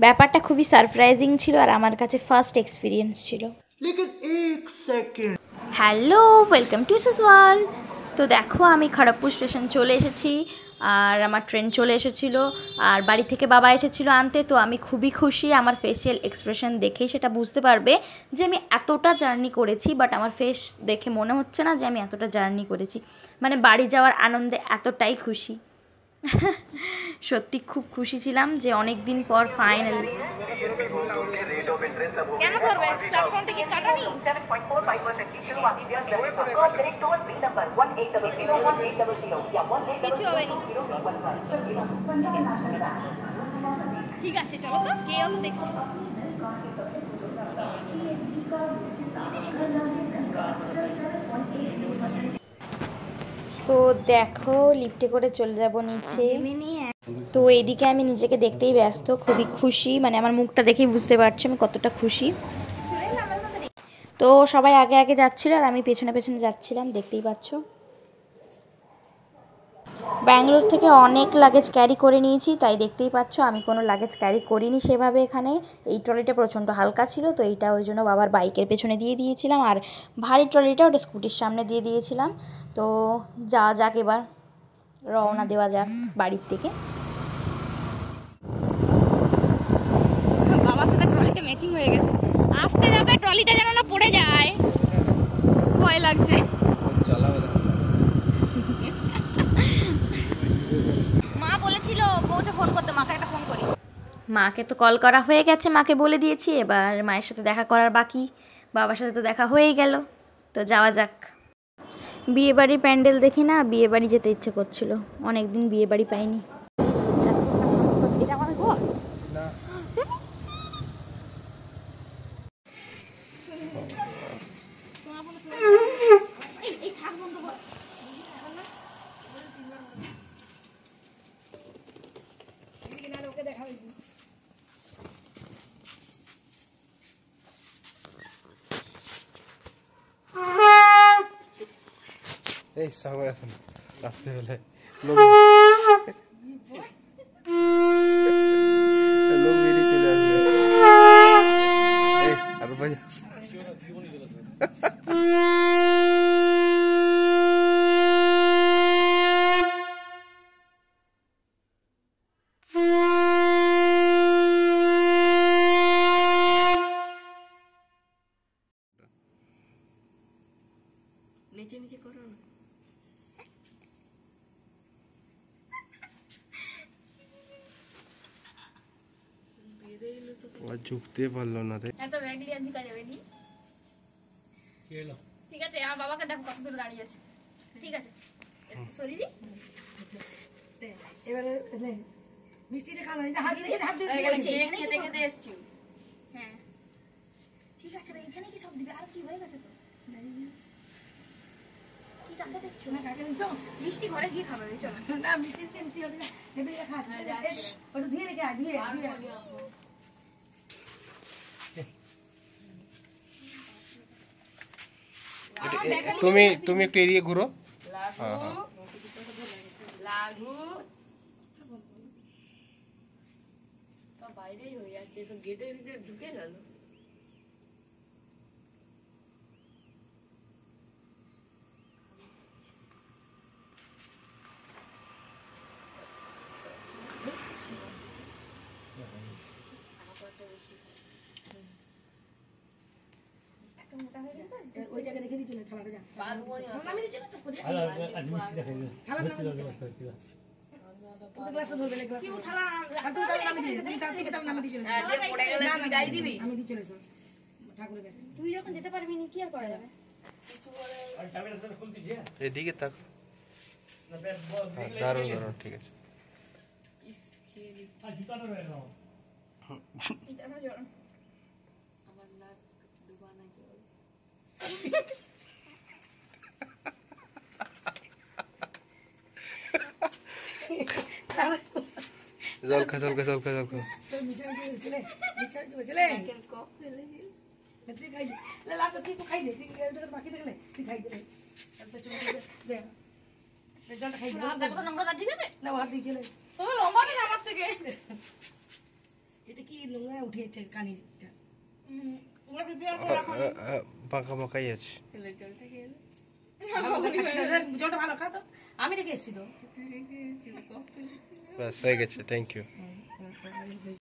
ব্যাপারটা খুবই সারপ্রাইজিং ছিল আর আমার কাছে ফার্স্ট এক্সপিরিয়েন্স ছিল। হ্যালো, ওয়েলকাম টু সুসওয়াল। তো দেখো আমি খড়গপুর স্টেশন চলে এসেছি আর আমার ট্রেন চলে এসেছিলো আর বাড়ি থেকে বাবা এসেছিলো আনতে। তো আমি খুবই খুশি, আমার ফেসিয়াল এক্সপ্রেশন দেখেই সেটা বুঝতে পারবে যে আমি এতটা জার্নি করেছি, বাট আমার ফেস দেখে মনে হচ্ছে না যে আমি এতটা জার্নি করেছি। মানে বাড়ি যাওয়ার আনন্দে এতটাই খুশি। সত্যি খুব খুশি ছিলাম যে অনেক দিন পর ফাইনালি। কেন ধরবে প্ল্যাটফর্ম টিকিট কাটানি 7.45% की शुरुआती ब्याज दर को करेक्ट टुवर्ड्स बी नंबर 1800 কিছু হবে না। ঠিক আছে চলো তো, কে অত দেখছি। তো দেখো লিফটে করে চলে যাব নিচে। তো এইদিকে আমি নিজেকে দেখতেই ব্যস্ত, খুবই খুশি, মানে আমার মুখটা দেখেই বুঝতে পারছি আমি কতটা খুশি। তো সবাই আগে আগে যাচ্ছিল আর আমি পেছনে পেছনে যাচ্ছিলাম, দেখতেই পাচ্ছ। ব্যাঙ্গালোর থেকে অনেক লাগেজ ক্যারি করে নিয়েছি, তাই দেখতেই পাচ্ছ আমি কোনো লাগেজ ক্যারি করিনি সেভাবে এখানে। এই ট্রলিটা প্রচণ্ড হালকা ছিল, তো এইটা ওই জন্য বাবার বাইকের পেছনে দিয়ে দিয়েছিলাম, আর ভারী ট্রলিটা ওটা স্কুটির সামনে দিয়ে দিয়েছিলাম। তো যাওয়া যাক, এবার রওনা দেওয়া যাক বাড়ির থেকে। বাবার সাথে ট্রলিটা ম্যাচিং হয়ে গেছে। আসতে যাবে, ট্রলিটা যেন না পড়ে যায়, ভয় লাগছে। মা বলেছিল পৌঁছে ফোন করতে, মাকে একটা ফোন করি। মাকে তো কল করা হয়ে গেছে, মাকে বলে দিয়েছি, এবার মায়ের সাথে দেখা করার বাকি। বাবার সাথে তো দেখা হয়েই গেল, তো যাওয়া যাক। বিয়েবাড়ির প্যান্ডেল দেখে না বিয়েবাড়ি যেতে ইচ্ছে করছিল, অনেকদিন বিয়েবাড়ি পাইনি। এই সবাই এখন রাত্রিবেলা লোক বেরিয়ে চলে আসবে। আর ভাই নিচে নিচে করো না। ঝুঁকতে পারলো না রে। এত রেডি আছি কাজে বেরি। ঠিক আছে, আমার বাবাকে দেখো কত দূরে দাঁড়িয়ে আছে। ঠিক আছে শরীরে এবারে মিষ্টিটা খাওয়া না, হাত দিয়ে হাত দিয়ে খেতে খেতে এসেছি। হ্যাঁ ঠিক আছে ভাই, এখানে কি সব দিবে? আর কি হয়ে গেছে তো? কি কাকে দেখছো না? কাকে দেখছো? মিষ্টি ঘরে গিয়ে খাবে, চলো না। মিষ্টি মিষ্টি হবে না, হেবে খা। ওটা ধুয়ে রেখে আয়, ধুয়ে তুমি তুমি একটু এড়িয়ে ঘুরো। লাগু সব বাইরেই হয়ে যাচ্ছে, সব গেটের ভিতরে ঢুকে গেল। ওই জায়গায় রেখে দিচ্ছিল থালাটা, যা নামিয়ে দিচ্ছিল তো করে থালা গ্লাসটা ধরবে না, কেউ থালা তুমি তাহলে নামিয়ে দিবি, তুমি তার থেকে তাহলে নামিয়ে দিচ্ছিল যে পড়ে গেলে তুই গাই দিবি। আমি দিচ্ছিল সব ঠাকুরের কাছে, তুই যখন যেতে পারবি না কি আর করা যাবে। কিছু বলে আর টাইমের সাথে খুলতি যে এদিকে তাক না বের বল দাঁড়ো দাঁড়ো, ঠিক আছে। ইস খেলি আর জুতাটা বের নাও। এটা আমার জোর, আমার নাক ডুবানা জল। জল খা জল খা জল খা জল খা। মিছাই চলে মিছাই চলে কেন কপ ফেলে দিল। তুই খাই দে, লে লাস্ট তুই খাই দে, তুই এটা বাকি থাকলে তুই খাই দে। এটা চলে দে জলটা খাই দিবো। দেখো তো নোংরা ঠিক আছে না হাত দিয়ে চলে। ও লম্বা না আমার থেকে এটা কি নোংরা উঠেছে কানিটা? পাকা মাকাই আছে। জলটা ভালো খা তো, আমি রেখে এসছি তো। ব্যাস হয়ে গেছে, থ্যাংক ইউ।